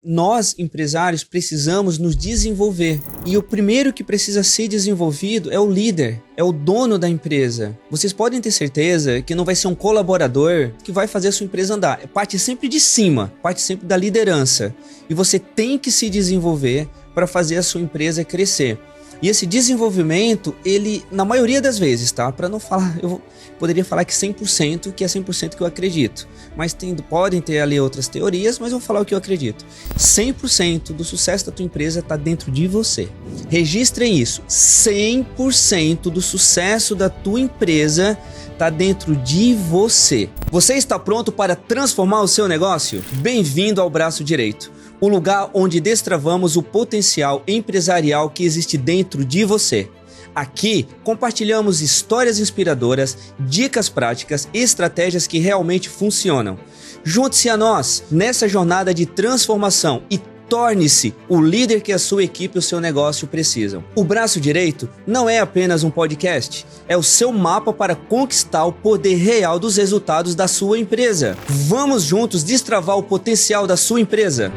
Nós, empresários, precisamos nos desenvolver. E o primeiro que precisa ser desenvolvido é o líder, é o dono da empresa. Vocês podem ter certeza que não vai ser um colaborador que vai fazer a sua empresa andar. Parte sempre de cima, parte sempre da liderança. E você tem que se desenvolver para fazer a sua empresa crescer. E esse desenvolvimento, ele, na maioria das vezes, tá? Para não falar, eu poderia falar que 100%, que é 100% que eu acredito. Mas podem ter ali outras teorias, mas eu vou falar o que eu acredito. 100% do sucesso da tua empresa está dentro de você. Registrem isso. 100% do sucesso da tua empresa está dentro de você. Você está pronto para transformar o seu negócio? Bem-vindo ao Braço Direito. O lugar onde destravamos o potencial empresarial que existe dentro de você. Aqui, compartilhamos histórias inspiradoras, dicas práticas e estratégias que realmente funcionam. Junte-se a nós nessa jornada de transformação e torne-se o líder que a sua equipe e o seu negócio precisam. O Braço Direito não é apenas um podcast, é o seu mapa para conquistar o poder real dos resultados da sua empresa. Vamos juntos destravar o potencial da sua empresa.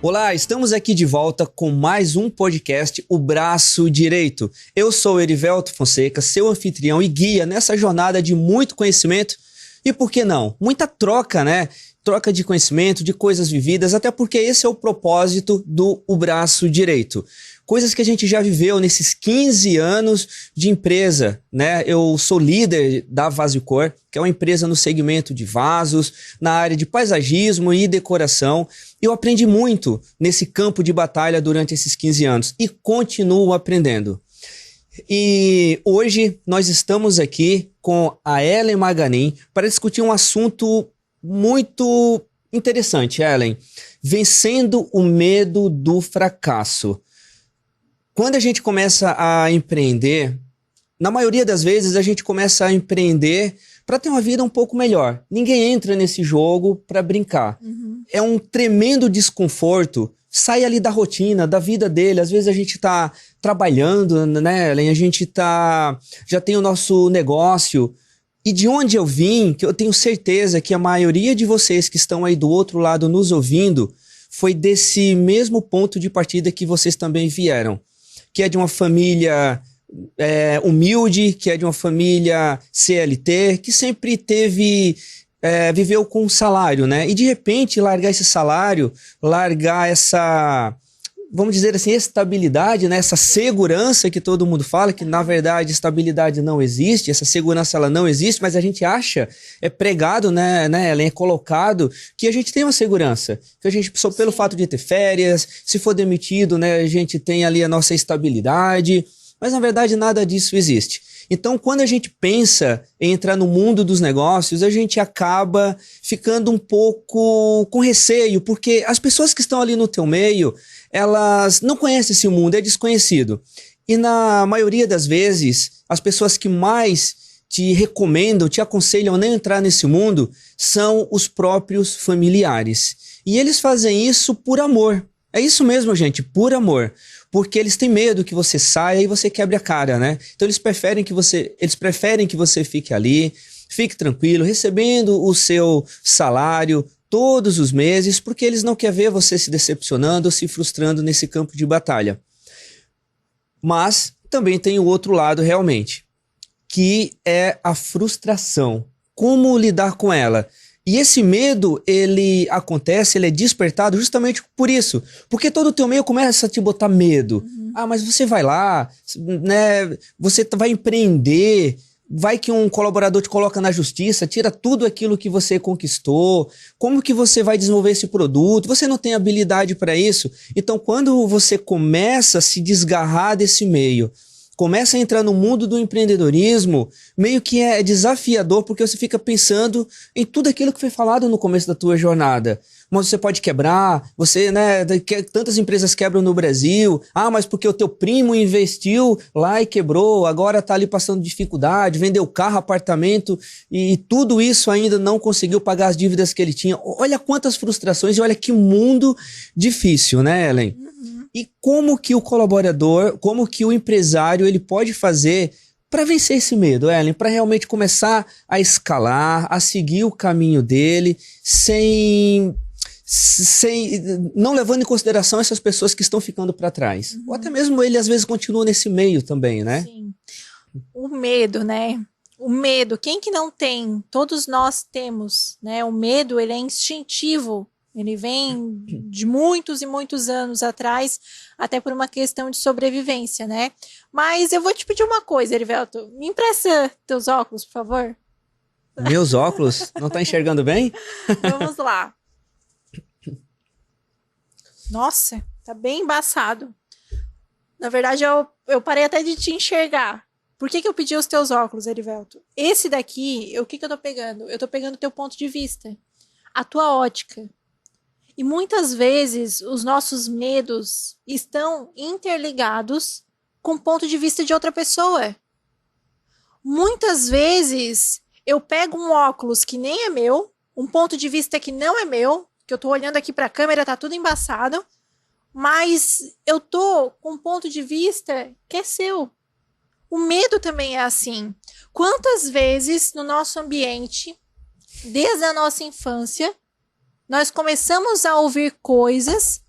Olá, estamos aqui de volta com mais um podcast, O Braço Direito. Eu sou Erivelto Fonseca, seu anfitrião e guia nessa jornada de muito conhecimento e, por que não, muita troca, né? Troca de conhecimento, de coisas vividas, até porque esse é o propósito do O Braço Direito. Coisas que a gente já viveu nesses 15 anos de empresa, né? Eu sou líder da Vasicor, que é uma empresa no segmento de vasos, na área de paisagismo e decoração. Eu aprendi muito nesse campo de batalha durante esses 15 anos e continuo aprendendo. E hoje nós estamos aqui com a Ellen Maganin para discutir um assunto muito interessante, Ellen. Vencendo o medo do fracasso. Quando a gente começa a empreender, na maioria das vezes a gente começa a empreender para ter uma vida um pouco melhor. Ninguém entra nesse jogo para brincar. É um tremendo desconforto. Sai ali da rotina, da vida dele. Às vezes a gente está trabalhando, né, Ellen? A gente já tem o nosso negócio. E de onde eu vim, que eu tenho certeza que a maioria de vocês que estão aí do outro lado nos ouvindo, foi desse mesmo ponto de partida que vocês também vieram. Que é de uma família humilde, que é de uma família CLT, que sempre viveu com um salário, né? E de repente largar esse salário, largar essa, vamos dizer assim, estabilidade, né? Essa segurança que todo mundo fala, que na verdade estabilidade não existe, essa segurança ela não existe, mas a gente acha, é pregado, né, ela é colocado que a gente tem uma segurança, que a gente, só pelo fato de ter férias, se for demitido, né, a gente tem ali a nossa estabilidade, mas na verdade nada disso existe. Então, quando a gente pensa em entrar no mundo dos negócios, a gente acaba ficando um pouco com receio, porque as pessoas que estão ali no teu meio, elas não conhecem esse mundo, é desconhecido. E na maioria das vezes, as pessoas que mais te recomendam, te aconselham a não entrar nesse mundo, são os próprios familiares. E eles fazem isso por amor. É isso mesmo, gente, por amor. Porque eles têm medo que você saia e você quebre a cara, né? Então eles preferem que você fique ali, fique tranquilo, recebendo o seu salário todos os meses, porque eles não querem ver você se decepcionando ou se frustrando nesse campo de batalha. Mas também tem o outro lado realmente, que é a frustração. Como lidar com ela? E esse medo, ele acontece, ele é despertado justamente por isso. Porque todo o teu meio começa a te botar medo. Ah, mas você vai lá, né? Você vai empreender, vai que um colaborador te coloca na justiça, tira tudo aquilo que você conquistou. Como que você vai desenvolver esse produto? Você não tem habilidade para isso. Então, quando você começa a se desgarrar desse meio, começa a entrar no mundo do empreendedorismo, meio que é desafiador, porque você fica pensando em tudo aquilo que foi falado no começo da tua jornada. Mas você pode quebrar, você, né, tantas empresas quebram no Brasil, mas porque o teu primo investiu lá e quebrou, agora tá ali passando dificuldade, vendeu carro, apartamento, e tudo isso ainda não conseguiu pagar as dívidas que ele tinha. Olha quantas frustrações e olha que mundo difícil, né, Ellen? E como que o colaborador, como que o empresário, ele pode fazer para vencer esse medo, Ellen? Para realmente começar a escalar, a seguir o caminho dele, não levando em consideração essas pessoas que estão ficando para trás. Ou até mesmo ele, às vezes, continua nesse meio também, né? Sim. O medo, né? O medo, quem que não tem? Todos nós temos, né? O medo, ele é instintivo. Ele vem de muitos e muitos anos atrás, até por uma questão de sobrevivência, né? Mas eu vou te pedir uma coisa, Erivelto. Me empresta teus óculos, por favor. Meus óculos? Não tá enxergando bem? Vamos lá. Nossa, tá bem embaçado. Na verdade, eu parei até de te enxergar. Por que eu pedi os teus óculos, Erivelto? Esse daqui, o que eu tô pegando? Eu tô pegando o teu ponto de vista, a tua ótica. E muitas vezes os nossos medos estão interligados com o ponto de vista de outra pessoa. Muitas vezes eu pego um óculos que nem é meu, um ponto de vista que não é meu, que eu tô olhando aqui para a câmera, tá tudo embaçado, mas eu tô com um ponto de vista que é seu. O medo também é assim. Quantas vezes no nosso ambiente, desde a nossa infância, nós começamos a ouvir coisas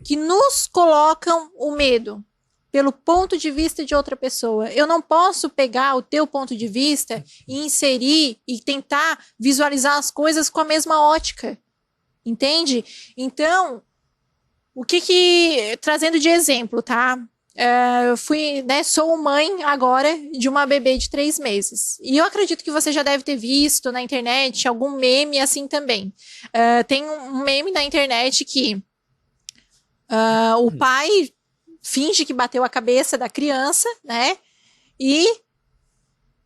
que nos colocam o medo pelo ponto de vista de outra pessoa. Eu não posso pegar o teu ponto de vista e inserir e tentar visualizar as coisas com a mesma ótica. Entende? Então, trazendo de exemplo, tá? Eu sou mãe agora de uma bebê de 3 meses. E eu acredito que você já deve ter visto na internet algum meme assim também. Tem um meme na internet que o pai finge que bateu a cabeça da criança, né? E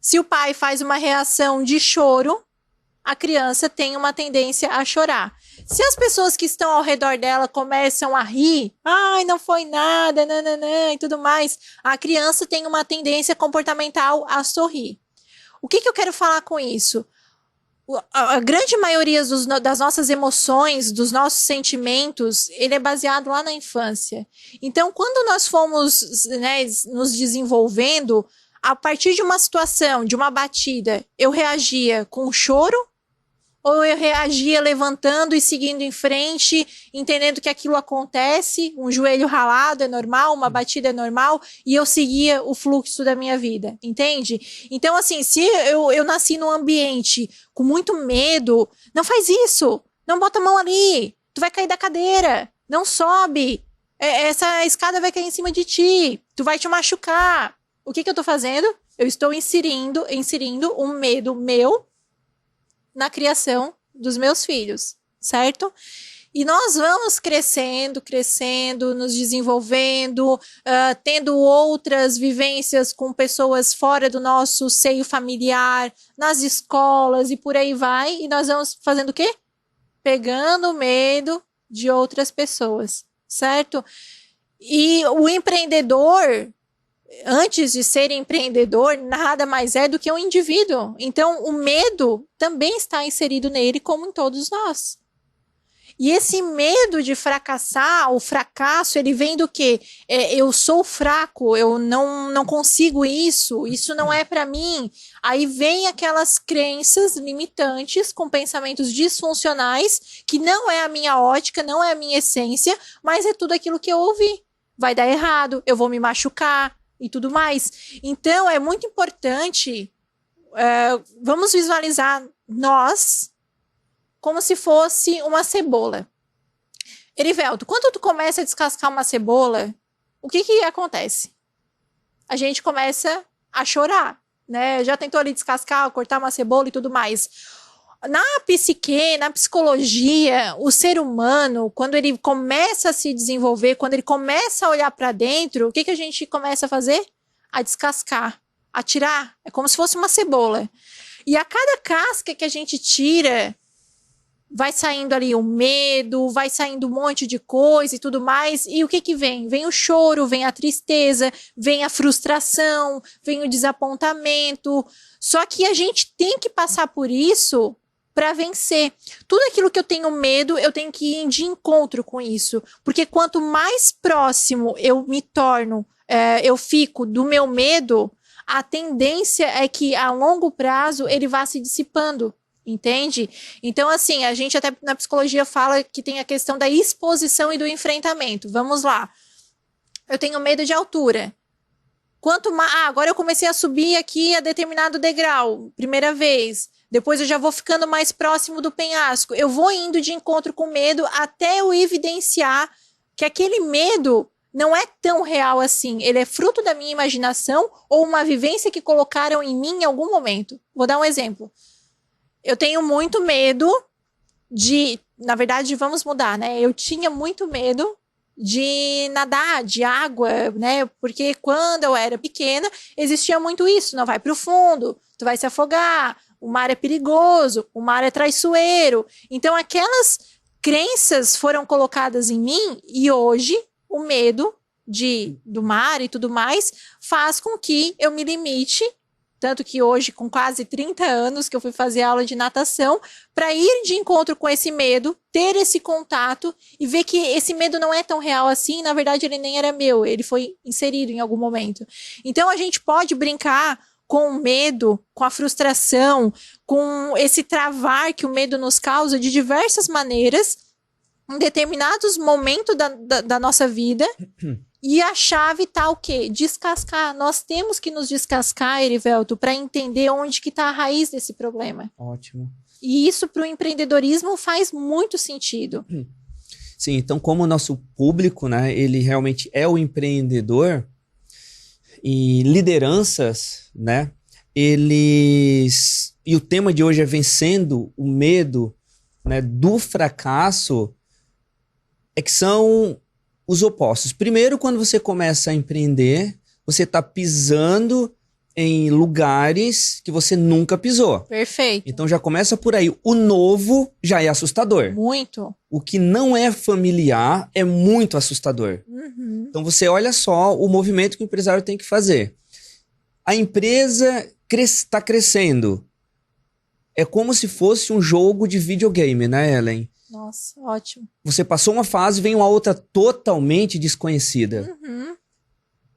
se o pai faz uma reação de choro, a criança tem uma tendência a chorar. Se as pessoas que estão ao redor dela começam a rir, ai, não foi nada, nananã, e tudo mais, a criança tem uma tendência comportamental a sorrir. O que eu quero falar com isso? A grande maioria das nossas emoções, dos nossos sentimentos, ele é baseado lá na infância. Então, quando nós fomos, né, nos desenvolvendo, a partir de uma situação, de uma batida, eu reagia com choro, ou eu reagia levantando e seguindo em frente, entendendo que aquilo acontece, um joelho ralado é normal, uma batida é normal, e eu seguia o fluxo da minha vida, entende? Então, assim, se eu nasci num ambiente com muito medo, não faz isso, não bota a mão ali, tu vai cair da cadeira, não sobe, essa escada vai cair em cima de ti, tu vai te machucar. O que eu tô fazendo? Eu estou inserindo um medo meu na criação dos meus filhos, certo? E nós vamos crescendo, nos desenvolvendo, tendo outras vivências com pessoas fora do nosso seio familiar, nas escolas e por aí vai. E nós vamos fazendo o quê? Pegando o medo de outras pessoas, certo? E o empreendedor, antes de ser empreendedor, nada mais é do que um indivíduo. Então, o medo também está inserido nele, como em todos nós. E esse medo de fracassar, o fracasso, ele vem do quê? Eu sou fraco, eu não consigo isso não é para mim. Aí vem aquelas crenças limitantes com pensamentos disfuncionais, que não é a minha ótica, não é a minha essência, mas é tudo aquilo que eu ouvi. Vai dar errado, eu vou me machucar, e tudo mais. Então, é muito importante, vamos visualizar nós como se fosse uma cebola. Erivelto, quando tu começa a descascar uma cebola, o que acontece? A gente começa a chorar, né? Já tentou ali descascar, cortar uma cebola e tudo mais. Na psique, na psicologia, o ser humano, quando ele começa a se desenvolver, quando ele começa a olhar para dentro, o que a gente começa a fazer? a descascar, a tirar. É como se fosse uma cebola. E a cada casca que a gente tira, vai saindo ali o medo, vai saindo um monte de coisa e tudo mais. E o que que vem? Vem o choro, vem a tristeza, vem a frustração, vem o desapontamento. Só que a gente tem que passar por isso para vencer. Tudo aquilo que eu tenho medo, eu tenho que ir de encontro com isso. Porque quanto mais próximo eu me torno, eu fico do meu medo, a tendência é que a longo prazo ele vá se dissipando. Entende? Então, assim, a gente até na psicologia fala que tem a questão da exposição e do enfrentamento. Vamos lá. Eu tenho medo de altura. Quanto mais... agora eu comecei a subir aqui a determinado degrau, primeira vez. Depois eu já vou ficando mais próximo do penhasco. Eu vou indo de encontro com medo até eu evidenciar que aquele medo não é tão real assim. Ele é fruto da minha imaginação ou uma vivência que colocaram em mim em algum momento. Vou dar um exemplo. Eu tenho muito medo de... Na verdade, vamos mudar, né? Eu tinha muito medo de nadar, de água, né? Porque quando eu era pequena, existia muito isso. Não vai para o fundo, tu vai se afogar, o mar é perigoso, o mar é traiçoeiro. Então, aquelas crenças foram colocadas em mim e hoje o medo do mar e tudo mais faz com que eu me limite. Tanto que hoje, com quase 30 anos que eu fui fazer aula de natação, para ir de encontro com esse medo, ter esse contato e ver que esse medo não é tão real assim, na verdade ele nem era meu, ele foi inserido em algum momento. Então a gente pode brincar com o medo, com a frustração, com esse travar que o medo nos causa de diversas maneiras, em determinados momentos da nossa vida. E a chave tá o quê? Descascar. Nós temos que nos descascar, Erivelto, para entender onde que tá a raiz desse problema. Ótimo. E isso para o empreendedorismo faz muito sentido. Sim, então como o nosso público, né, ele realmente é o empreendedor e lideranças, né, eles... E o tema de hoje é vencendo o medo, né, do fracasso, é que são... os opostos. Primeiro, quando você começa a empreender, você está pisando em lugares que você nunca pisou. Perfeito. Então já começa por aí. O novo já é assustador. Muito. O que não é familiar é muito assustador. Uhum. Então você olha só o movimento que o empresário tem que fazer. A empresa está crescendo. É como se fosse um jogo de videogame, né, Ellen? Nossa, ótimo. Você passou uma fase, vem uma outra totalmente desconhecida. Uhum.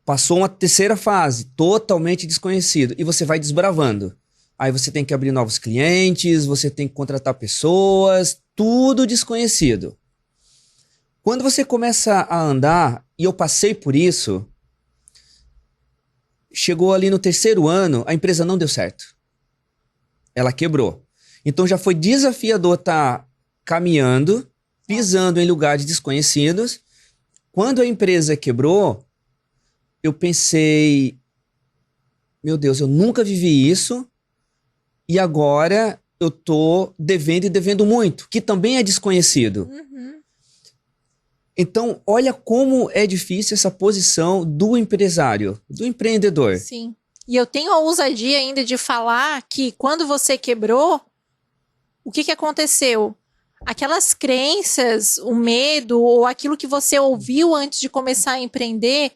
Passou uma terceira fase, totalmente desconhecido. E você vai desbravando. Aí você tem que abrir novos clientes, você tem que contratar pessoas, tudo desconhecido. Quando você começa a andar, e eu passei por isso, chegou ali no terceiro ano, a empresa não deu certo. Ela quebrou. Então já foi desafiador estar caminhando, pisando em lugares desconhecidos. Quando a empresa quebrou, eu pensei, meu Deus, eu nunca vivi isso e agora eu tô devendo e devendo muito, que também é desconhecido. Uhum. Então, olha como é difícil essa posição do empresário, do empreendedor. Sim. E eu tenho a ousadia ainda de falar que quando você quebrou, o que aconteceu? Aquelas crenças, o medo ou aquilo que você ouviu antes de começar a empreender,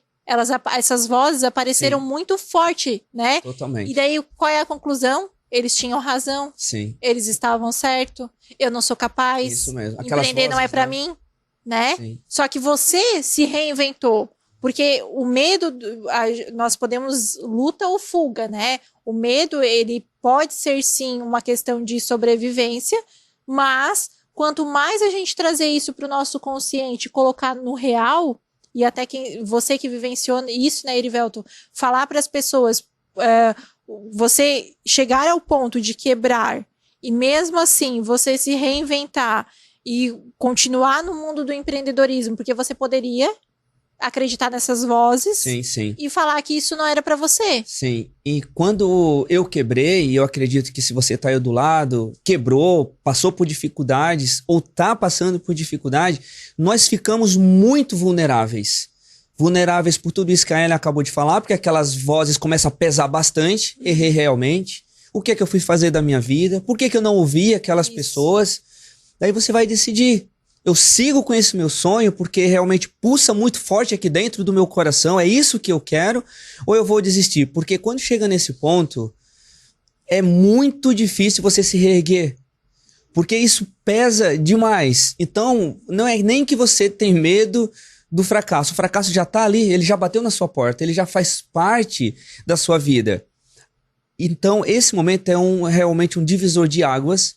essas vozes apareceram Sim. muito forte, né? Totalmente. E daí, qual é a conclusão? Eles tinham razão. Sim. Eles estavam certo. Eu não sou capaz. Isso mesmo. Aquelas Empreender não é vozes, pra né? mim, né? Sim. Só que você se reinventou. Porque o medo, nós podemos luta ou fuga, né? O medo, ele pode ser sim uma questão de sobrevivência, mas quanto mais a gente trazer isso para o nosso consciente, colocar no real, e até você que vivenciou isso, né, Erivelto, falar para as pessoas, você chegar ao ponto de quebrar, e mesmo assim você se reinventar e continuar no mundo do empreendedorismo, porque você poderia acreditar nessas vozes Sim, sim. e falar que isso não era para você. Sim, e quando eu quebrei, e eu acredito que se você tá aí do lado, quebrou, passou por dificuldades, ou tá passando por dificuldade, nós ficamos muito vulneráveis. vulneráveis por tudo isso que a Ellen acabou de falar, porque aquelas vozes começam a pesar bastante, errei realmente, o que é que eu fui fazer da minha vida, por que que eu não ouvi aquelas pessoas, daí você vai decidir, eu sigo com esse meu sonho porque realmente pulsa muito forte aqui dentro do meu coração, é isso que eu quero, ou eu vou desistir, porque quando chega nesse ponto, é muito difícil você se reerguer, porque isso pesa demais, então não é nem que você tem medo do fracasso, o fracasso já tá ali, ele já bateu na sua porta, ele já faz parte da sua vida. Então esse momento é realmente um divisor de águas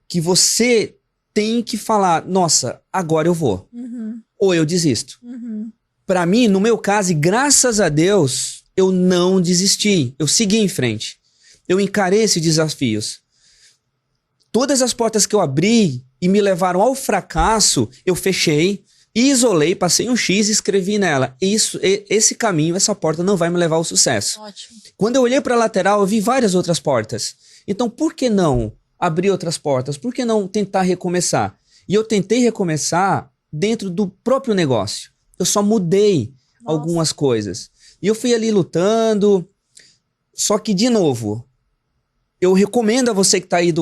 que você tem que falar, nossa, agora eu vou, ou eu desisto. Para mim, no meu caso, e graças a Deus, eu não desisti, eu segui em frente, eu encarei esses desafios. Todas as portas que eu abri e me levaram ao fracasso, eu fechei, isolei, passei um X e escrevi nela. Esse caminho, essa porta não vai me levar ao sucesso. Ótimo. Quando eu olhei para a lateral, eu vi várias outras portas. Então, por que não abrir outras portas? Por que não tentar recomeçar? E eu tentei recomeçar dentro do próprio negócio. Eu só mudei algumas coisas. E eu fui ali lutando. Só que, de novo, eu recomendo a você que está aí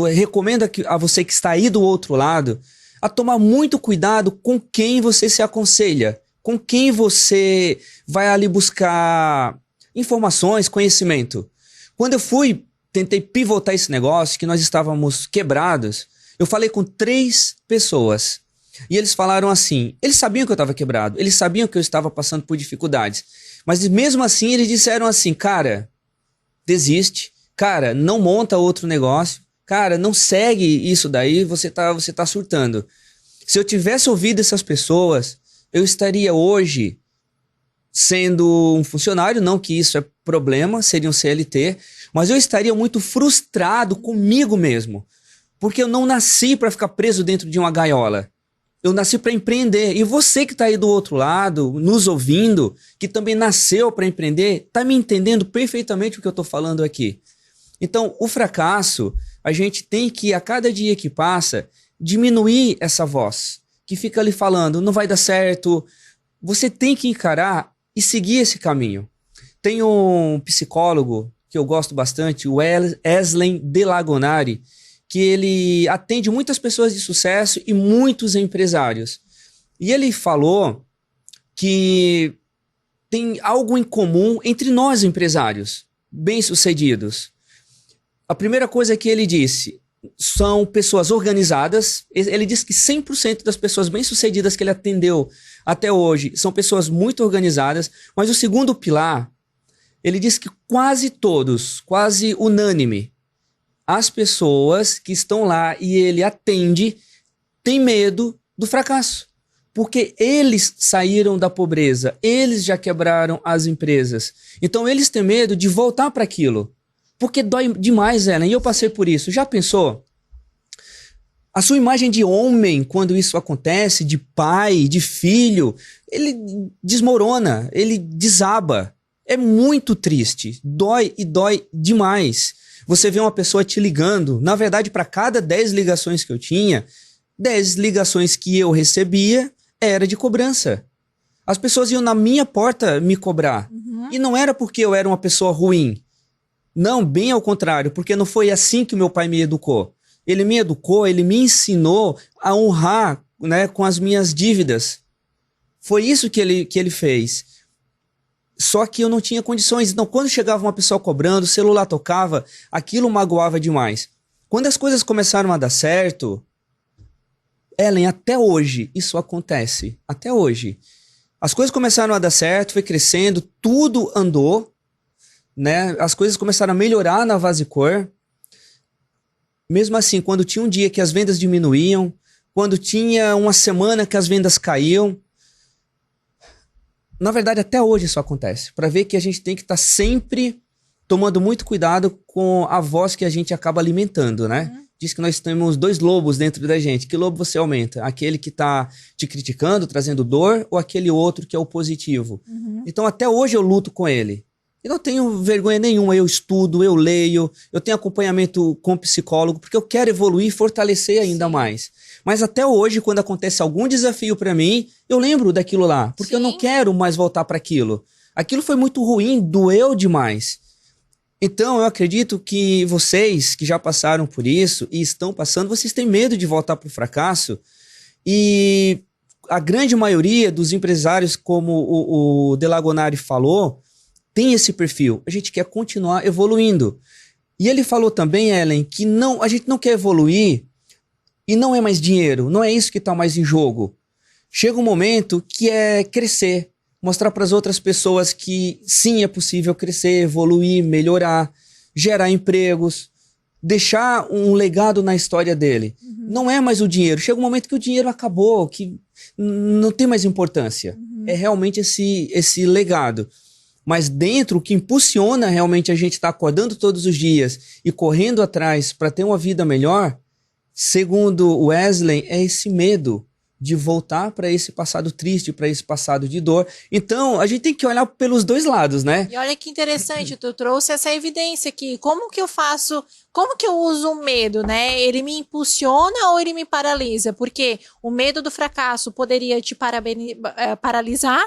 a você que está aí do outro lado a tomar muito cuidado com quem você se aconselha, com quem você vai ali buscar informações, conhecimento. Quando eu tentei pivotar esse negócio, que nós estávamos quebrados, eu falei com 3 pessoas. E eles falaram assim, eles sabiam que eu estava quebrado, eles sabiam que eu estava passando por dificuldades. Mas mesmo assim, eles disseram assim, cara, desiste, cara, não monta outro negócio, cara, não segue isso daí, você tá surtando. Se eu tivesse ouvido essas pessoas, eu estaria hoje sendo um funcionário, não que isso é problema, seria um CLT, mas eu estaria muito frustrado comigo mesmo, porque eu não nasci para ficar preso dentro de uma gaiola. Eu nasci para empreender. E você que está aí do outro lado, nos ouvindo, que também nasceu para empreender, está me entendendo perfeitamente o que eu estou falando aqui. Então, o fracasso, a gente tem que, a cada dia que passa, diminuir essa voz, que fica ali falando, não vai dar certo. Você tem que encarar e seguir esse caminho. Tem um psicólogo que eu gosto bastante, o Eslen Delagonari, que ele atende muitas pessoas de sucesso e muitos empresários. E ele falou que tem algo em comum entre nós empresários bem-sucedidos. A primeira coisa que ele disse, são pessoas organizadas. Ele disse que 100% das pessoas bem-sucedidas que ele atendeu até hoje são pessoas muito organizadas. Mas o segundo pilar, ele disse que quase todos, quase unânime, as pessoas que estão lá e ele atende têm medo do fracasso. Porque eles saíram da pobreza, eles já quebraram as empresas. Então eles têm medo de voltar para aquilo. Porque dói demais, Ellen, e eu passei por isso. Já pensou? A sua imagem de homem, quando isso acontece, de pai, de filho, ele desmorona, ele desaba. É muito triste, dói e dói demais. Você vê uma pessoa te ligando, na verdade, para cada 10 ligações que eu tinha, 10 ligações que eu recebia era de cobrança. As pessoas iam na minha porta me cobrar. E não era porque eu era uma pessoa ruim. Não, bem ao contrário, porque não foi assim que meu pai me educou. Ele me educou, ele me ensinou a honrar, né, com as minhas dívidas. Foi isso que ele fez. Só que eu não tinha condições. Então, quando chegava uma pessoa cobrando, o celular tocava, aquilo magoava demais. Quando as coisas começaram a dar certo, Ellen, até hoje isso acontece. Até hoje. As coisas começaram a dar certo, foi crescendo, tudo andou. Né? As coisas começaram a melhorar na Vasicor. Mesmo assim, quando tinha um dia que as vendas diminuíam, quando tinha uma semana que as vendas caíam, na verdade até hoje isso acontece, para ver que a gente tem que estar sempre tomando muito cuidado com a voz que a gente acaba alimentando, né? Diz que nós temos 2 lobos dentro da gente. Que lobo você aumenta? Aquele que está te criticando, trazendo dor, ou aquele outro que é o positivo? Então até hoje eu luto com ele. Eu não tenho vergonha nenhuma, eu estudo, eu leio, eu tenho acompanhamento com psicólogo, porque eu quero evoluir e fortalecer ainda mais. Mas até hoje, quando acontece algum desafio para mim, eu lembro daquilo lá, porque eu não quero mais voltar para aquilo. Aquilo foi muito ruim, doeu demais. Então, eu acredito que vocês que já passaram por isso e estão passando, vocês têm medo de voltar para o fracasso. E a grande maioria dos empresários, como o Delagonari falou, tem esse perfil. A gente quer continuar evoluindo. E ele falou também, Ellen, que a gente não quer evoluir e não é mais dinheiro, não é isso que está mais em jogo. Chega um momento que é crescer, mostrar para as outras pessoas que sim, é possível crescer, evoluir, melhorar, gerar empregos, deixar um legado na história dele. Não é mais o dinheiro. Chega um momento que o dinheiro acabou, que não tem mais importância. É realmente esse legado. Mas dentro, o que impulsiona realmente a gente estar acordando todos os dias e correndo atrás para ter uma vida melhor, segundo Wesley, é esse medo de voltar para esse passado triste, para esse passado de dor. Então, a gente tem que olhar pelos dois lados, né? E olha que interessante, tu trouxe essa evidência aqui. Como que eu faço, como que eu uso o medo, né? Ele me impulsiona ou ele me paralisa? Porque o medo do fracasso poderia te paralisar,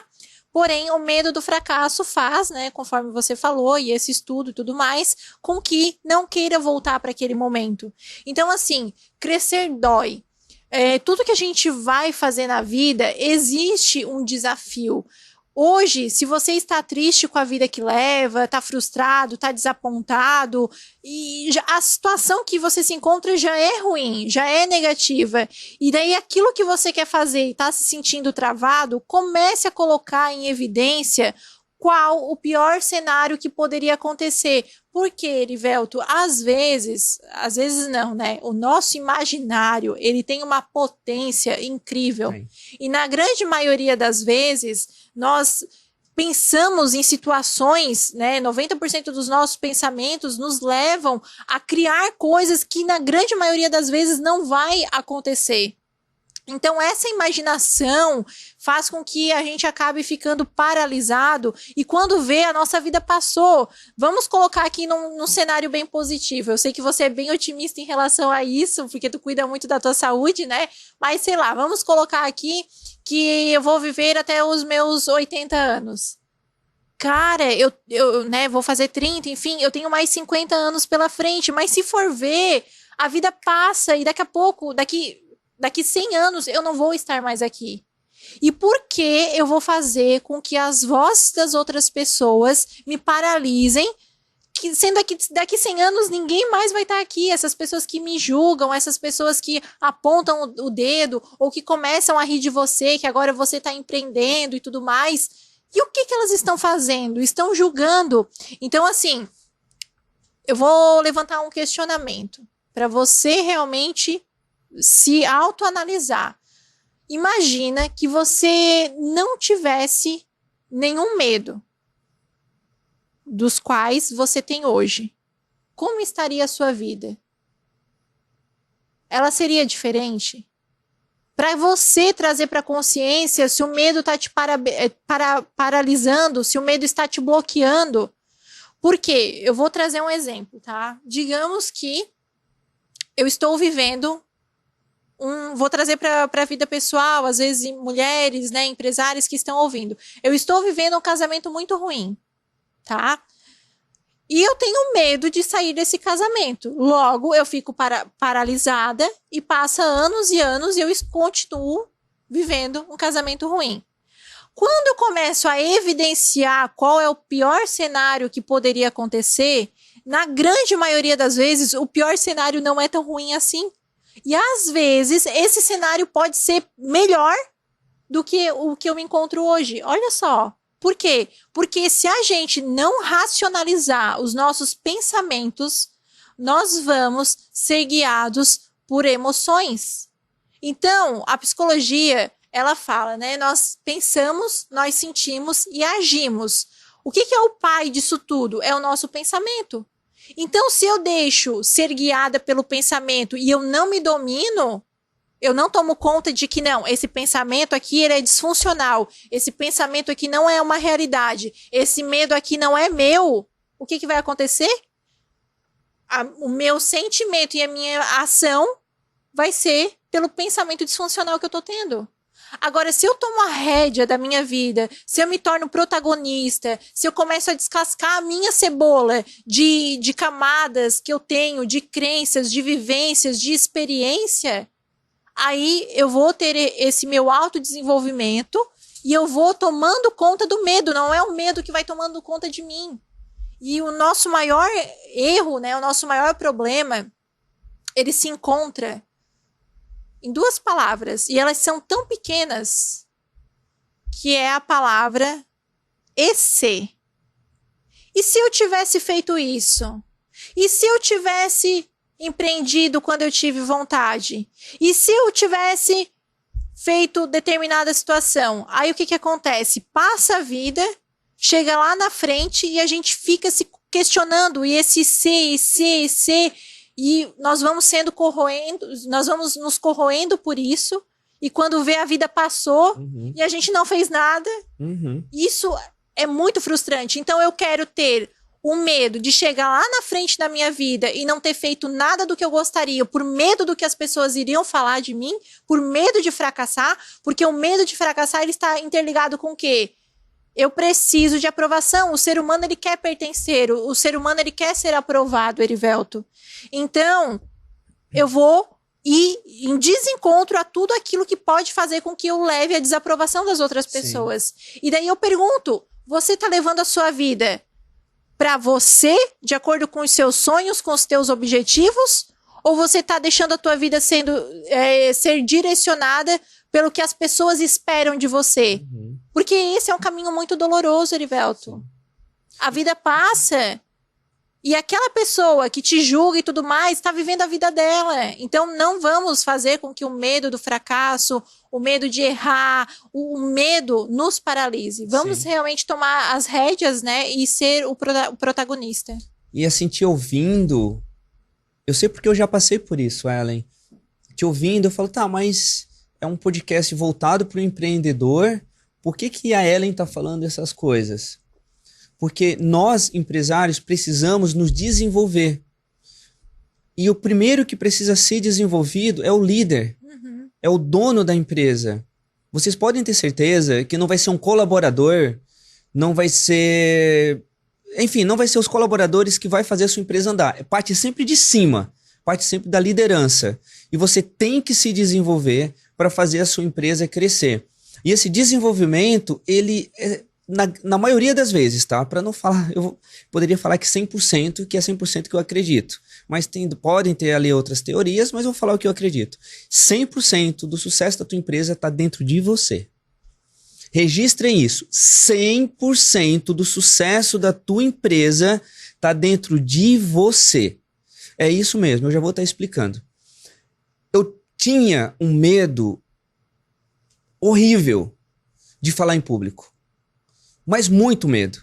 porém, o medo do fracasso faz, né, conforme você falou, e esse estudo e tudo mais, com que não queira voltar para aquele momento. Então, assim, crescer dói. Tudo que a gente vai fazer na vida, existe um desafio. Hoje, se você está triste com a vida que leva, está frustrado, está desapontado, e a situação que você se encontra já é ruim, já é negativa, e daí aquilo que você quer fazer e está se sentindo travado, comece a colocar em evidência qual o pior cenário que poderia acontecer. Porque, Erivelto, às vezes não, né? O nosso imaginário, ele tem uma potência incrível. E na grande maioria das vezes, nós pensamos em situações, né? 90% dos nossos pensamentos nos levam a criar coisas que na grande maioria das vezes não vai acontecer. Então, essa imaginação faz com que a gente acabe ficando paralisado e quando vê, a nossa vida passou. Vamos colocar aqui num cenário bem positivo. Eu sei que você é bem otimista em relação a isso, porque tu cuida muito da tua saúde, né? Mas, sei lá, vamos colocar aqui que eu vou viver até os meus 80 anos. Cara, eu né, vou fazer 30, enfim, eu tenho mais 50 anos pela frente, mas se for ver, a vida passa e daqui a pouco, daqui 100 anos eu não vou estar mais aqui. E por que eu vou fazer com que as vozes das outras pessoas me paralisem, sendo que daqui 100 anos ninguém mais vai estar aqui? Essas pessoas que me julgam, essas pessoas que apontam o dedo ou que começam a rir de você, que agora você está empreendendo e tudo mais. E o que elas estão fazendo? Estão julgando. Então, assim, eu vou levantar um questionamento para você realmente se autoanalisar. Imagina que você não tivesse nenhum medo dos quais você tem hoje. Como estaria a sua vida? Ela seria diferente? Para você trazer para a consciência se o medo está te paralisando, se o medo está te bloqueando. Por quê? Eu vou trazer um exemplo, tá? Digamos que eu estou vivendo vou trazer para a vida pessoal, às vezes mulheres, né, empresários que estão ouvindo. Eu estou vivendo um casamento muito ruim, tá? E eu tenho medo de sair desse casamento. Logo, eu fico paralisada e passa anos e anos e eu continuo vivendo um casamento ruim. Quando eu começo a evidenciar qual é o pior cenário que poderia acontecer, na grande maioria das vezes, o pior cenário não é tão ruim assim. E às vezes, esse cenário pode ser melhor do que o que eu me encontro hoje. Olha só. Por quê? Porque se a gente não racionalizar os nossos pensamentos, nós vamos ser guiados por emoções. Então, a psicologia, ela fala, né? Nós pensamos, nós sentimos e agimos. O que é o pai disso tudo? É o nosso pensamento. Então, se eu deixo ser guiada pelo pensamento e eu não me domino, Eu não tomo conta de que não, esse pensamento aqui ele é disfuncional, esse pensamento aqui não é uma realidade, esse medo aqui não é meu, o que vai acontecer? O meu sentimento e a minha ação vai ser pelo pensamento disfuncional que eu tô tendo. Agora, se eu tomo a rédea da minha vida, se eu me torno protagonista, se eu começo a descascar a minha cebola de camadas que eu tenho, de crenças, de vivências, de experiência, aí eu vou ter esse meu autodesenvolvimento e eu vou tomando conta do medo, não é o medo que vai tomando conta de mim. E o nosso maior erro, né, o nosso maior problema, ele se encontra em duas palavras, e elas são tão pequenas, que é a palavra e se. E se eu tivesse feito isso? E se eu tivesse empreendido quando eu tive vontade? E se eu tivesse feito determinada situação? Aí o que acontece? Passa a vida, chega lá na frente e a gente fica se questionando, e esse se, e nós vamos nós vamos nos corroendo por isso, e quando vê a vida passou e a gente não fez nada, isso é muito frustrante. Então eu quero ter o medo de chegar lá na frente da minha vida e não ter feito nada do que eu gostaria, por medo do que as pessoas iriam falar de mim, por medo de fracassar, porque o medo de fracassar ele está interligado com o quê? Eu preciso de aprovação. O ser humano ele quer pertencer, o ser humano ele quer ser aprovado, Erivelto. Então, eu vou ir em desencontro a tudo aquilo que pode fazer com que eu leve a desaprovação das outras pessoas. Sim. E daí eu pergunto, você está levando a sua vida para você, de acordo com os seus sonhos, com os teus objetivos? Ou você está deixando a tua vida ser direcionada pelo que as pessoas esperam de você? Porque esse é um caminho muito doloroso, Erivelto. A vida passa e aquela pessoa que te julga e tudo mais está vivendo a vida dela. Então não vamos fazer com que o medo do fracasso, o medo de errar, o medo nos paralise. Vamos realmente tomar as rédeas, né, e ser o protagonista. E assim, te ouvindo, eu sei porque eu já passei por isso, Ellen. Te ouvindo, eu falo, tá, mas é um podcast voltado para o empreendedor. Por que a Ellen está falando essas coisas? Porque nós, empresários, precisamos nos desenvolver. E o primeiro que precisa ser desenvolvido é o líder. É o dono da empresa. Vocês podem ter certeza que não vai ser um colaborador, não vai ser... Enfim, não vai ser os colaboradores que vai fazer a sua empresa andar. Parte sempre de cima, parte sempre da liderança. E você tem que se desenvolver para fazer a sua empresa crescer. E esse desenvolvimento, ele, na maioria das vezes, tá? Para não falar, eu poderia falar que 100%, que é 100% que eu acredito. Mas podem ter ali outras teorias, mas eu vou falar o que eu acredito. 100% do sucesso da tua empresa está dentro de você. Registrem isso. 100% do sucesso da tua empresa está dentro de você. É isso mesmo, eu já vou estar explicando. Eu tinha um medo horrível de falar em público, mas muito medo.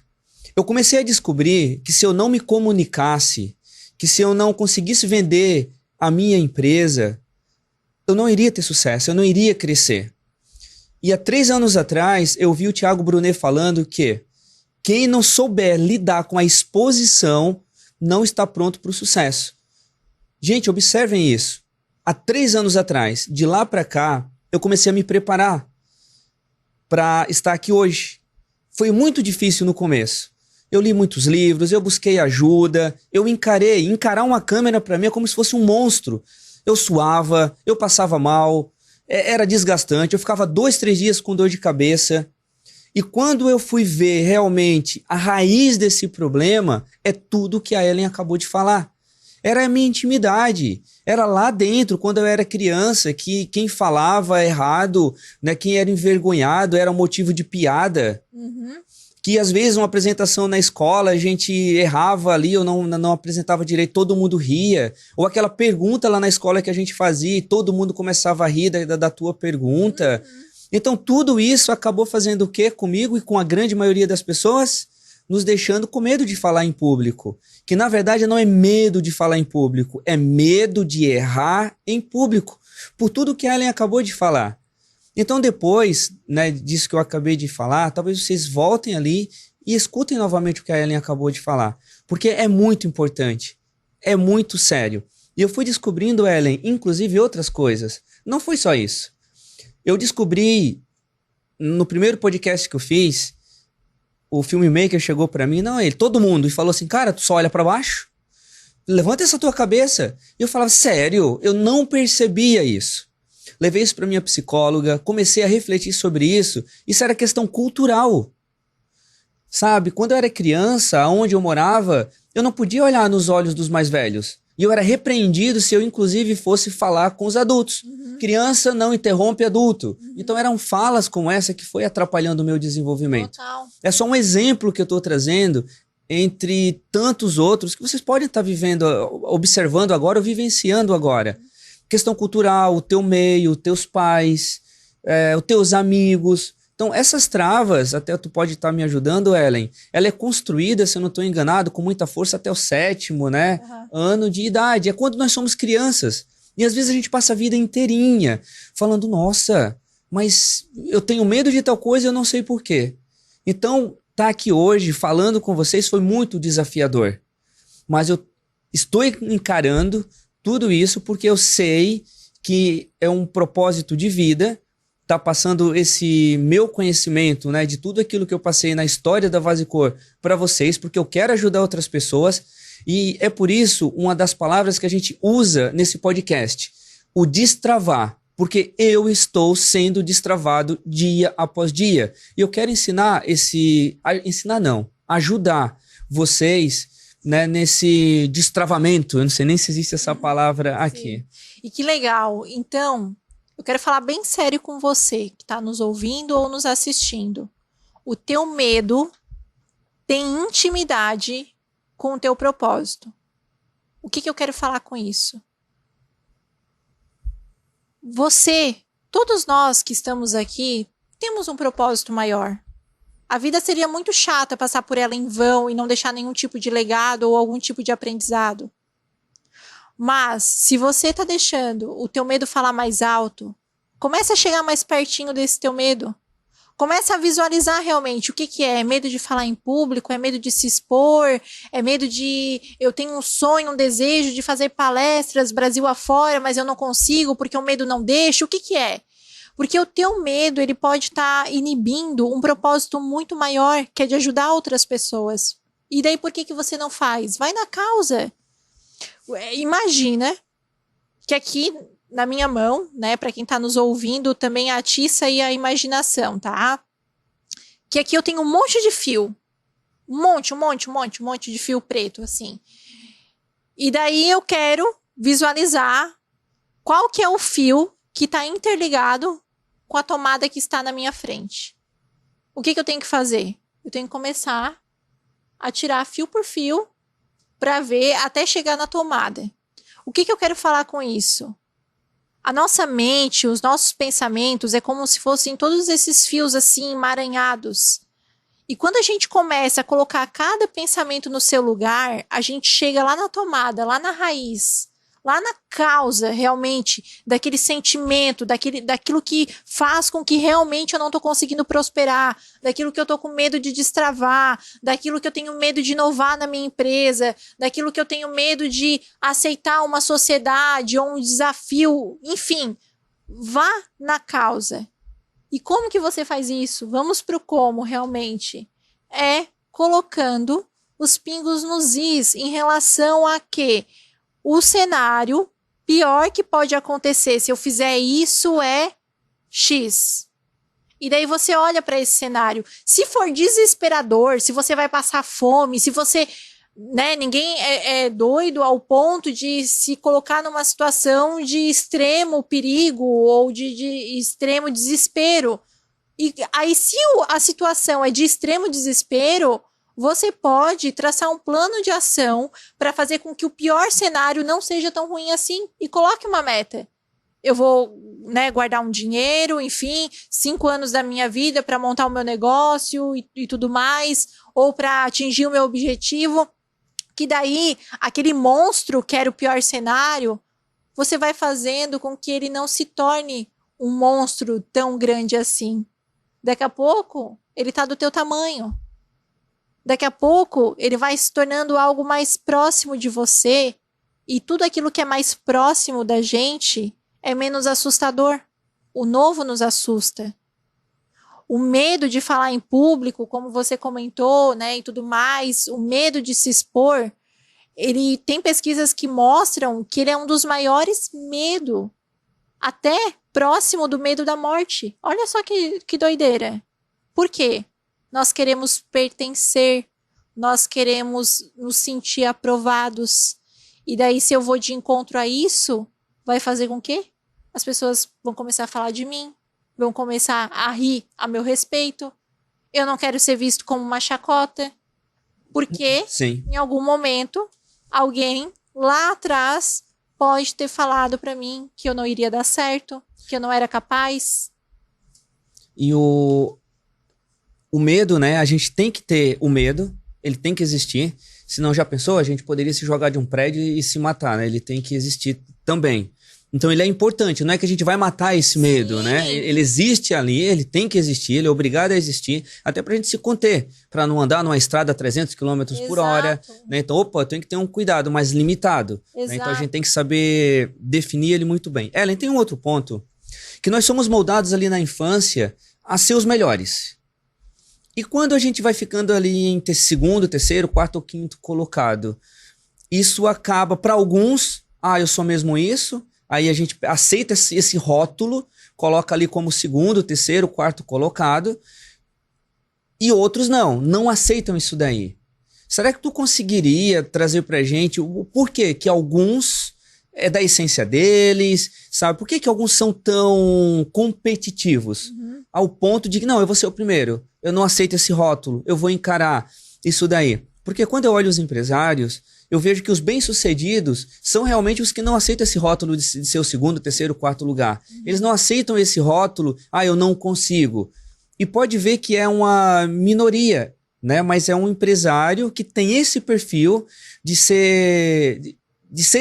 Eu comecei a descobrir que se eu não me comunicasse, que se eu não conseguisse vender a minha empresa, eu não iria ter sucesso, eu não iria crescer. E há 3 anos atrás, eu vi o Thiago Brunet falando que quem não souber lidar com a exposição não está pronto para o sucesso. Gente, observem isso. Há 3 anos atrás, de lá para cá, eu comecei a me preparar para estar aqui hoje. Foi muito difícil no começo. Eu li muitos livros, eu busquei ajuda, eu encarar uma câmera para mim é como se fosse um monstro. Eu suava, eu passava mal, era desgastante, eu ficava 2, 3 dias com dor de cabeça. E quando eu fui ver realmente a raiz desse problema, é tudo que a Ellen acabou de falar. Era a minha intimidade, era lá dentro, quando eu era criança, que quem falava errado, né, quem era envergonhado, era motivo de piada. Que às vezes uma apresentação na escola, a gente errava ali, ou não apresentava direito, todo mundo ria. Ou aquela pergunta lá na escola que a gente fazia e todo mundo começava a rir da tua pergunta. Então tudo isso acabou fazendo o quê comigo e com a grande maioria das pessoas? Nos deixando com medo de falar em público. Que na verdade não é medo de falar em público, é medo de errar em público. por tudo que a Ellen acabou de falar. Então depois, né, disso que eu acabei de falar, talvez vocês voltem ali e escutem novamente o que a Ellen acabou de falar, porque é muito importante, é muito sério. E eu fui descobrindo, Ellen, inclusive outras coisas. Não foi só isso. Eu descobri, no primeiro podcast que eu fiz, o filmmaker chegou pra mim, não ele, todo mundo, e falou assim, cara, tu só olha pra baixo? Levanta essa tua cabeça. E eu falava, sério, eu não percebia isso. Levei isso pra minha psicóloga, comecei a refletir sobre isso. Isso era questão cultural. Sabe, quando eu era criança, onde eu morava, eu não podia olhar nos olhos dos mais velhos. E eu era repreendido se eu, inclusive, fosse falar com os adultos. Criança não interrompe adulto. Então eram falas como essa que foi atrapalhando o meu desenvolvimento. Total. É só um exemplo que eu estou trazendo entre tantos outros que vocês podem estar vivendo, observando agora ou vivenciando agora. Questão cultural, o teu meio, os teus pais, os teus amigos. Então essas travas, até tu pode estar me ajudando, Ellen, ela é construída, se eu não estou enganado, com muita força até o 7º, né, ano de idade. É quando nós somos crianças. E às vezes a gente passa a vida inteirinha falando, nossa, mas eu tenho medo de tal coisa e eu não sei por quê. Então, estar aqui hoje falando com vocês foi muito desafiador. Mas eu estou encarando tudo isso porque eu sei que é um propósito de vida, tá passando esse meu conhecimento, né, de tudo aquilo que eu passei na história da Vasicor para vocês, porque eu quero ajudar outras pessoas. E é por isso uma das palavras que a gente usa nesse podcast, o destravar, porque eu estou sendo destravado dia após dia. E eu quero ajudar vocês, né, nesse destravamento. Eu não sei nem se existe essa palavra aqui. Sim. E que legal. Então, eu quero falar bem sério com você que está nos ouvindo ou nos assistindo. O teu medo tem intimidade com o teu propósito. O que eu quero falar com isso? Você, todos nós que estamos aqui, temos um propósito maior. A vida seria muito chata passar por ela em vão e não deixar nenhum tipo de legado ou algum tipo de aprendizado. Mas, se você está deixando o teu medo falar mais alto, comece a chegar mais pertinho desse teu medo. Comece a visualizar realmente o que é. É medo de falar em público, é medo de se expor, é medo de... Eu tenho um sonho, um desejo de fazer palestras Brasil afora, mas eu não consigo porque o medo não deixa. O que é? Porque o teu medo, ele pode estar inibindo um propósito muito maior, que é de ajudar outras pessoas. E daí por que você não faz? Vai na causa. Imagina que aqui na minha mão, né, para quem tá nos ouvindo, também atiça aí a imaginação, tá? Que aqui eu tenho um monte de fio. Um monte de fio preto, assim. E daí eu quero visualizar qual que é o fio que tá interligado com a tomada que está na minha frente. O que eu tenho que fazer? Eu tenho que começar a tirar fio por fio para ver até chegar na tomada. O que eu quero falar com isso? A nossa mente, os nossos pensamentos é como se fossem todos esses fios assim emaranhados. E quando a gente começa a colocar cada pensamento no seu lugar, a gente chega lá na tomada, lá na raiz, lá na causa realmente daquele sentimento, daquilo que faz com que realmente eu não estou conseguindo prosperar, daquilo que eu estou com medo de destravar, daquilo que eu tenho medo de inovar na minha empresa, daquilo que eu tenho medo de aceitar uma sociedade ou um desafio, enfim, vá na causa. E como que você faz isso? Vamos para o como realmente. É colocando os pingos nos is em relação a quê? O cenário pior que pode acontecer se eu fizer isso é X. E daí você olha para esse cenário. Se for desesperador, se você vai passar fome, se você... né, ninguém é doido ao ponto de se colocar numa situação de extremo perigo ou de extremo desespero. E aí, se a situação é de extremo desespero, você pode traçar um plano de ação para fazer com que o pior cenário não seja tão ruim assim e coloque uma meta. Eu vou, né, guardar um dinheiro, enfim, 5 anos da minha vida para montar o meu negócio e tudo mais, ou para atingir o meu objetivo, que daí aquele monstro que era o pior cenário você vai fazendo com que ele não se torne um monstro tão grande assim. Daqui a pouco, ele está do teu tamanho. Daqui a pouco, ele vai se tornando algo mais próximo de você, e tudo aquilo que é mais próximo da gente é menos assustador. O novo nos assusta. O medo de falar em público, como você comentou, né, e tudo mais, o medo de se expor, ele tem pesquisas que mostram que ele é um dos maiores medos, até próximo do medo da morte. Olha só que doideira. Por quê? Nós queremos pertencer, nós queremos nos sentir aprovados. E daí, se eu vou de encontro a isso, vai fazer com que as pessoas vão começar a falar de mim, vão começar a rir a meu respeito. Eu não quero ser visto como uma chacota, porque Sim. Em algum momento alguém lá atrás pode ter falado para mim que eu não iria dar certo, que eu não era capaz. E o medo, né? A gente tem que ter o medo, ele tem que existir. Senão, já pensou? A gente poderia se jogar de um prédio e se matar, né? Ele tem que existir também. Então, ele é importante. Não é que a gente vai matar esse medo, Sim. né? Ele existe ali, ele tem que existir, ele é obrigado a existir, até pra gente se conter, pra não andar numa estrada a 300 km por hora, né? Então, opa, tem que ter um cuidado mais limitado. Né? Então, a gente tem que saber definir ele muito bem. Ellen, tem um outro ponto, que nós somos moldados ali na infância a ser os melhores. E quando a gente vai ficando ali em segundo, terceiro, quarto ou quinto colocado, isso acaba, para alguns, eu sou mesmo isso, aí a gente aceita esse rótulo, coloca ali como segundo, terceiro, quarto colocado, e outros não aceitam isso daí. Será que tu conseguiria trazer pra gente o porquê que alguns é da essência deles, sabe? Por que alguns são tão competitivos ao ponto de que, não, eu vou ser o primeiro, eu não aceito esse rótulo, eu vou encarar isso daí. Porque quando eu olho os empresários, eu vejo que os bem-sucedidos são realmente os que não aceitam esse rótulo de ser o segundo, terceiro, quarto lugar. Eles não aceitam esse rótulo, eu não consigo. E pode ver que é uma minoria, né? Mas é um empresário que tem esse perfil de ser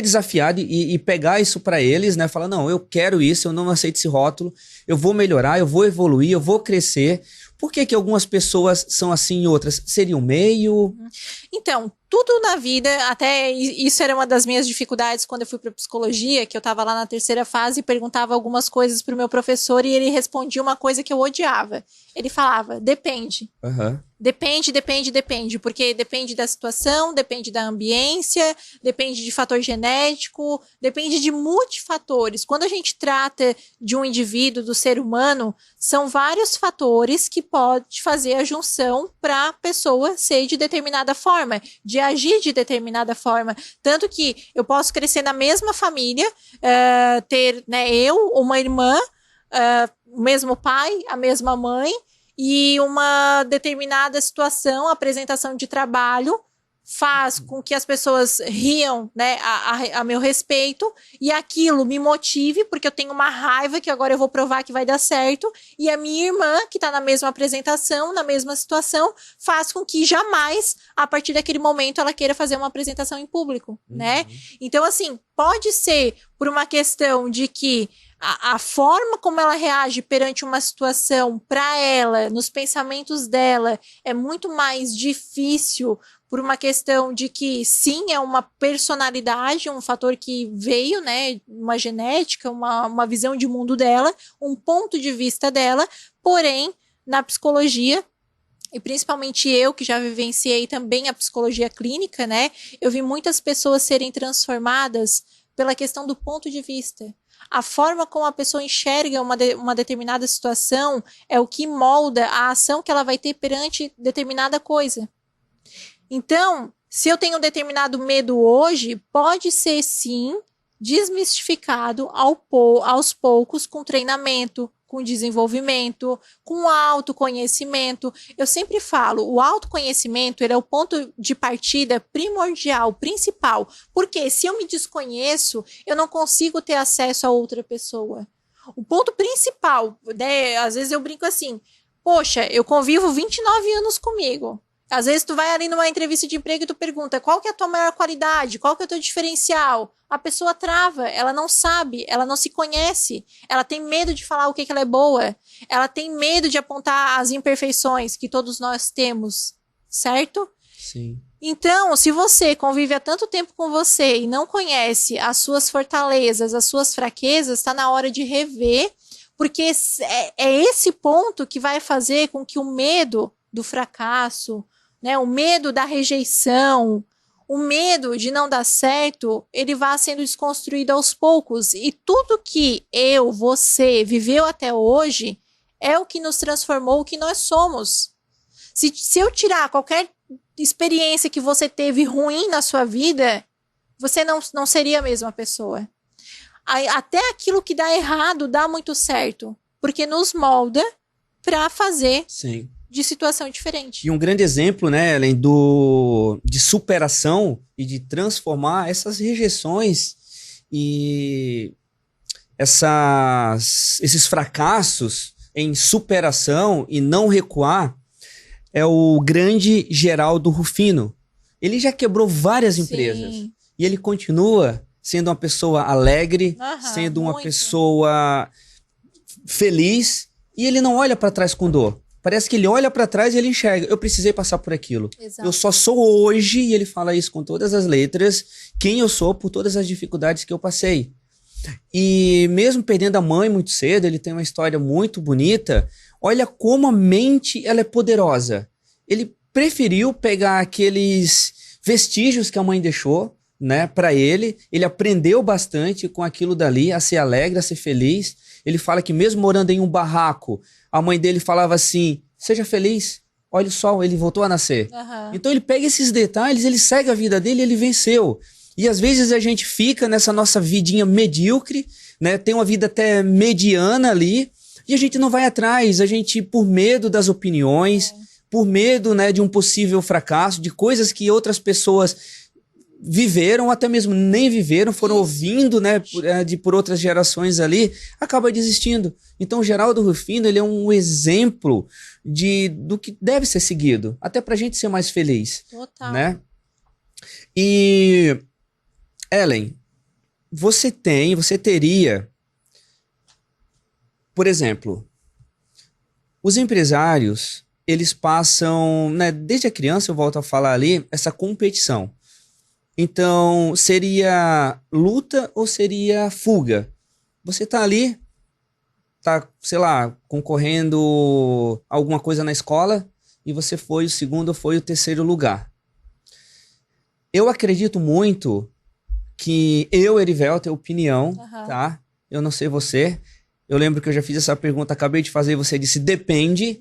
desafiado e pegar isso para eles, né? Falar, não, eu quero isso, eu não aceito esse rótulo, eu vou melhorar, eu vou evoluir, eu vou crescer. Por que algumas pessoas são assim e outras? Seria o meio? Então, tudo na vida, até isso era uma das minhas dificuldades quando eu fui para psicologia, que eu estava lá na terceira fase e perguntava algumas coisas para o meu professor e ele respondia uma coisa que eu odiava. Ele falava, depende. Depende, porque depende da situação, depende da ambiência, depende de fator genético, depende de multifatores. Quando a gente trata de um indivíduo, do ser humano, são vários fatores que pode fazer a junção para a pessoa ser de determinada forma, de agir de determinada forma. Tanto que eu posso crescer na mesma família, ter, né, eu, uma irmã, o mesmo pai, a mesma mãe, e uma determinada situação, apresentação de trabalho, faz com que as pessoas riam, né, a meu respeito, e aquilo me motive, porque eu tenho uma raiva que agora eu vou provar que vai dar certo, e a minha irmã, que está na mesma apresentação, na mesma situação, faz com que jamais, a partir daquele momento, ela queira fazer uma apresentação em público, né? Então, assim, pode ser por uma questão de que a forma como ela reage perante uma situação, para ela, nos pensamentos dela, é muito mais difícil por uma questão de que, sim, é uma personalidade, um fator que veio, né, uma genética, uma visão de mundo dela, um ponto de vista dela, porém, na psicologia, e principalmente eu, que já vivenciei também a psicologia clínica, né, eu vi muitas pessoas serem transformadas pela questão do ponto de vista. A forma como a pessoa enxerga uma determinada situação é o que molda a ação que ela vai ter perante determinada coisa. Então, se eu tenho um determinado medo hoje, pode ser sim desmistificado aos poucos com treinamento, com desenvolvimento, com autoconhecimento. Eu sempre falo, o autoconhecimento ele é o ponto de partida primordial, principal, porque se eu me desconheço, eu não consigo ter acesso a outra pessoa. O ponto principal, né, às vezes eu brinco assim, poxa, eu convivo 29 anos comigo, Às vezes tu vai ali numa entrevista de emprego e tu pergunta qual que é a tua maior qualidade, qual que é o teu diferencial. A pessoa trava, ela não sabe, ela não se conhece, ela tem medo de falar o que ela é boa, ela tem medo de apontar as imperfeições que todos nós temos, certo? Sim. Então, se você convive há tanto tempo com você e não conhece as suas fortalezas, as suas fraquezas, está na hora de rever, porque é esse ponto que vai fazer com que o medo do fracasso, né, o medo da rejeição, o medo de não dar certo, ele vá sendo desconstruído aos poucos. E tudo que você viveu até hoje é o que nos transformou o que nós somos. Se eu tirar qualquer experiência que você teve ruim na sua vida, você não seria a mesma pessoa. Até aquilo que dá errado dá muito certo, porque nos molda para fazer Sim. de situação diferente. E um grande exemplo, né, Ellen, de superação e de transformar essas rejeições e esses fracassos em superação e não recuar é o grande Geraldo Rufino. Ele já quebrou várias empresas e ele continua sendo uma pessoa alegre, sendo uma pessoa feliz, e ele não olha para trás com dor. Parece que ele olha para trás e ele enxerga, eu precisei passar por aquilo. Exato. Eu só sou hoje, e ele fala isso com todas as letras, quem eu sou por todas as dificuldades que eu passei. E mesmo perdendo a mãe muito cedo, ele tem uma história muito bonita. Olha como a mente ela é poderosa. Ele preferiu pegar aqueles vestígios que a mãe deixou, né, para ele. Ele aprendeu bastante com aquilo dali, a ser alegre, a ser feliz. Ele fala que mesmo morando em um barraco, a mãe dele falava assim, seja feliz, olha o sol, ele voltou a nascer. Então ele pega esses detalhes, ele segue a vida dele, ele venceu. E às vezes a gente fica nessa nossa vidinha medíocre, né, tem uma vida até mediana ali, e a gente não vai atrás, a gente, por medo das opiniões, por medo, né, de um possível fracasso, de coisas que outras pessoas viveram, até mesmo nem viveram, foram ouvindo, né, por outras gerações ali, acaba desistindo. Então o Geraldo Rufino, ele é um exemplo do que deve ser seguido, até pra gente ser mais feliz. Total. Né? E, Ellen, você teria, por exemplo, os empresários, eles passam, né, desde a criança, eu volto a falar ali, essa competição. Então, seria luta ou seria fuga? Você tá ali, tá, sei lá, concorrendo alguma coisa na escola e você foi o segundo ou foi o terceiro lugar. Eu acredito muito que Erivelto, é opinião, tá? Eu não sei você. Eu lembro que eu já fiz essa pergunta, acabei de fazer e você disse depende.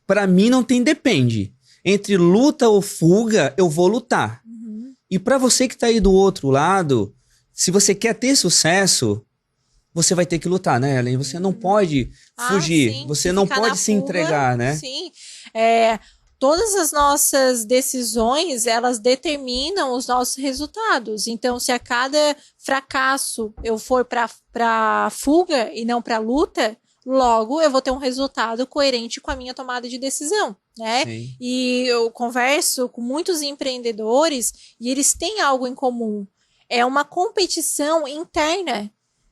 Pra mim não tem depende. Entre luta ou fuga, eu vou lutar. E para você que está aí do outro lado, se você quer ter sucesso, você vai ter que lutar, né, Ellen? Você não pode fugir, sim, você não pode se entregar, né? Sim, todas as nossas decisões, elas determinam os nossos resultados. Então, se a cada fracasso eu for para fuga e não para luta, logo eu vou ter um resultado coerente com a minha tomada de decisão, né? Sim. E eu converso com muitos empreendedores e eles têm algo em comum. É uma competição interna.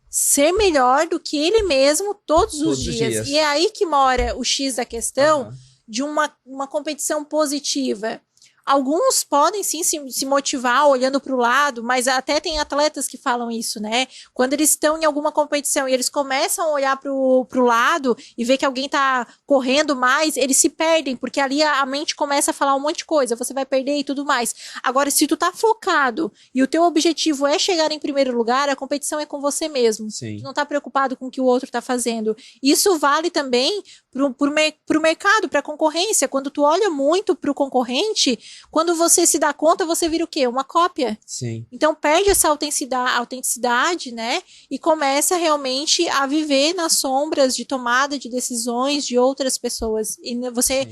Ser melhor do que ele mesmo todos os dias. E é aí que mora o X da questão de uma competição positiva. Alguns podem sim se motivar olhando para o lado, mas até tem atletas que falam isso, né? Quando eles estão em alguma competição e eles começam a olhar pro lado e ver que alguém tá correndo mais, eles se perdem, porque ali a mente começa a falar um monte de coisa, você vai perder e tudo mais. Agora, se tu tá focado e o teu objetivo é chegar em primeiro lugar, a competição é com você mesmo. Sim. Tu não tá preocupado com o que o outro tá fazendo. Isso vale também pro mercado, pra concorrência. Quando tu olha muito pro concorrente, quando você se dá conta, você vira o quê? Uma cópia. Sim. Então perde essa autenticidade, né? E começa realmente a viver nas sombras de tomada de decisões de outras pessoas. E você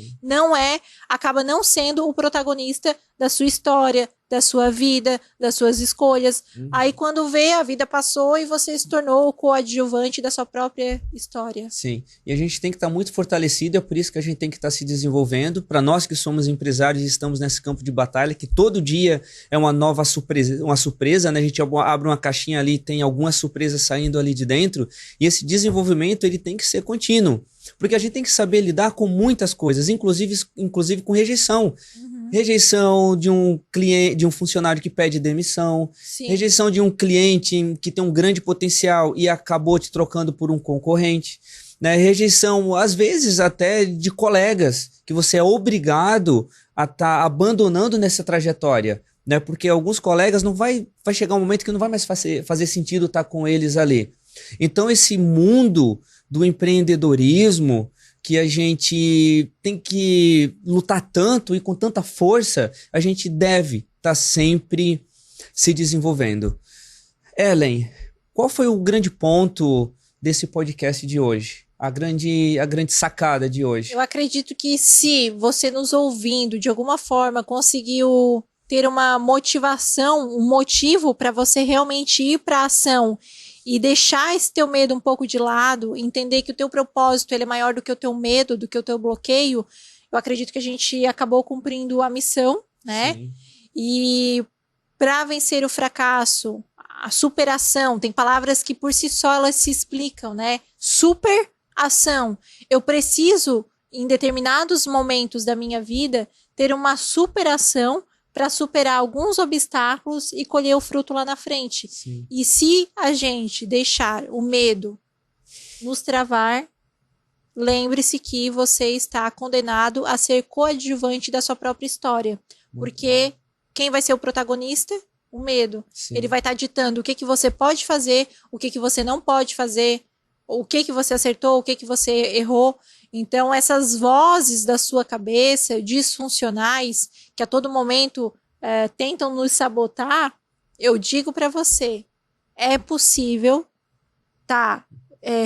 acaba não sendo o protagonista da sua história, da sua vida, das suas escolhas. Aí quando vê, a vida passou e você se tornou o coadjuvante da sua própria história. Sim, e a gente tem que estar muito fortalecido, é por isso que a gente tem que estar se desenvolvendo. Para nós que somos empresários e estamos nesse campo de batalha, que todo dia é uma nova surpresa, né? A gente abre uma caixinha ali, tem algumas surpresas saindo ali de dentro, e esse desenvolvimento ele tem que ser contínuo, porque a gente tem que saber lidar com muitas coisas, inclusive com rejeição. Rejeição de um cliente, de um funcionário que pede demissão. Sim. Rejeição de um cliente que tem um grande potencial e acabou te trocando por um concorrente, né? Rejeição, às vezes, até de colegas que você é obrigado a estar abandonando nessa trajetória, né? Porque alguns colegas vai chegar um momento que não vai mais fazer sentido estar com eles ali. Então, esse mundo do empreendedorismo que a gente tem que lutar tanto e com tanta força, a gente deve estar sempre se desenvolvendo. Ellen, qual foi o grande ponto desse podcast de hoje? A grande sacada de hoje? Eu acredito que se você nos ouvindo, de alguma forma, conseguiu ter uma motivação, um motivo para você realmente ir para a ação e deixar esse teu medo um pouco de lado, entender que o teu propósito ele é maior do que o teu medo, do que o teu bloqueio, eu acredito que a gente acabou cumprindo a missão, né? Sim. E para vencer o fracasso, a superação, tem palavras que por si só elas se explicam, né? Superação. Eu preciso, em determinados momentos da minha vida, ter uma superação para superar alguns obstáculos e colher o fruto lá na frente. Sim. E se a gente deixar o medo nos travar, lembre-se que você está condenado a ser coadjuvante da sua própria história. Porque quem vai ser o protagonista? O medo. Sim. Ele vai estar ditando o que você pode fazer, o que você não pode fazer, o que você acertou, o que você errou. Então, essas vozes da sua cabeça, disfuncionais, que a todo momento tentam nos sabotar, eu digo para você, é possível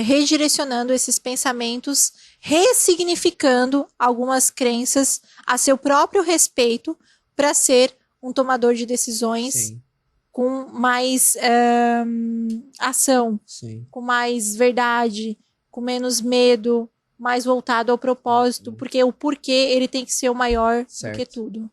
redirecionando esses pensamentos, ressignificando algumas crenças a seu próprio respeito para ser um tomador de decisões. Sim. Com mais ação, sim, com mais verdade, com menos medo, mais voltado ao propósito, porque o porquê ele tem que ser o maior do que tudo.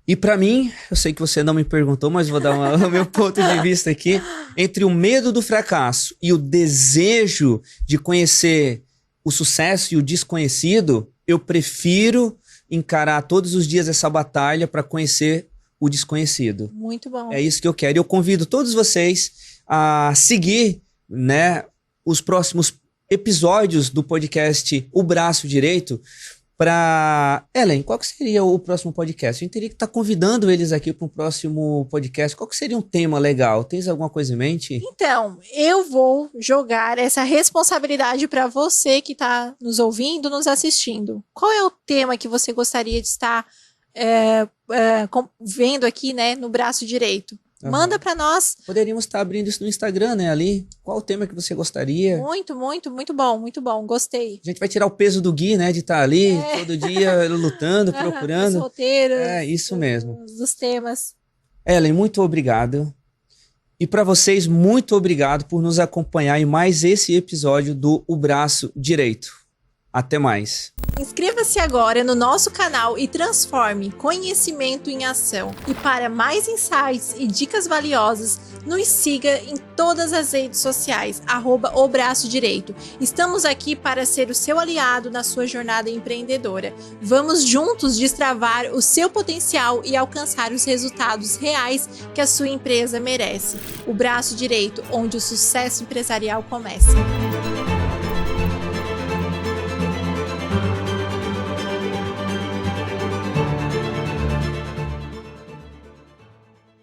E para mim, eu sei que você não me perguntou, mas vou dar o meu ponto de vista aqui, entre o medo do fracasso e o desejo de conhecer o sucesso e o desconhecido, eu prefiro encarar todos os dias essa batalha para conhecer o desconhecido. Muito bom. É isso que eu quero. E eu convido todos vocês a seguir, né, os próximos episódios do podcast O Braço Direito para... Ellen, qual que seria o próximo podcast? A gente teria que estar convidando eles aqui para um próximo podcast. Qual que seria um tema legal? Tens alguma coisa em mente? Então, eu vou jogar essa responsabilidade para você que está nos ouvindo, nos assistindo. Qual é o tema que você gostaria de estar vendo aqui, né, no Braço Direito? Uhum. Manda para nós. Poderíamos estar abrindo isso no Instagram, né, ali. Qual o tema que você gostaria? Muito bom, gostei. A gente vai tirar o peso do Gui, né, de estar ali todo dia lutando, procurando. Os roteiros. Isso mesmo. Dos temas. Ellen, muito obrigado. E para vocês, muito obrigado por nos acompanhar em mais esse episódio do O Braço Direito. Até mais. Inscreva-se agora no nosso canal e transforme conhecimento em ação. E para mais insights e dicas valiosas, nos siga em todas as redes sociais, @O Braço Direito. Estamos aqui para ser o seu aliado na sua jornada empreendedora. Vamos juntos destravar o seu potencial e alcançar os resultados reais que a sua empresa merece. O Braço Direito, onde o sucesso empresarial começa.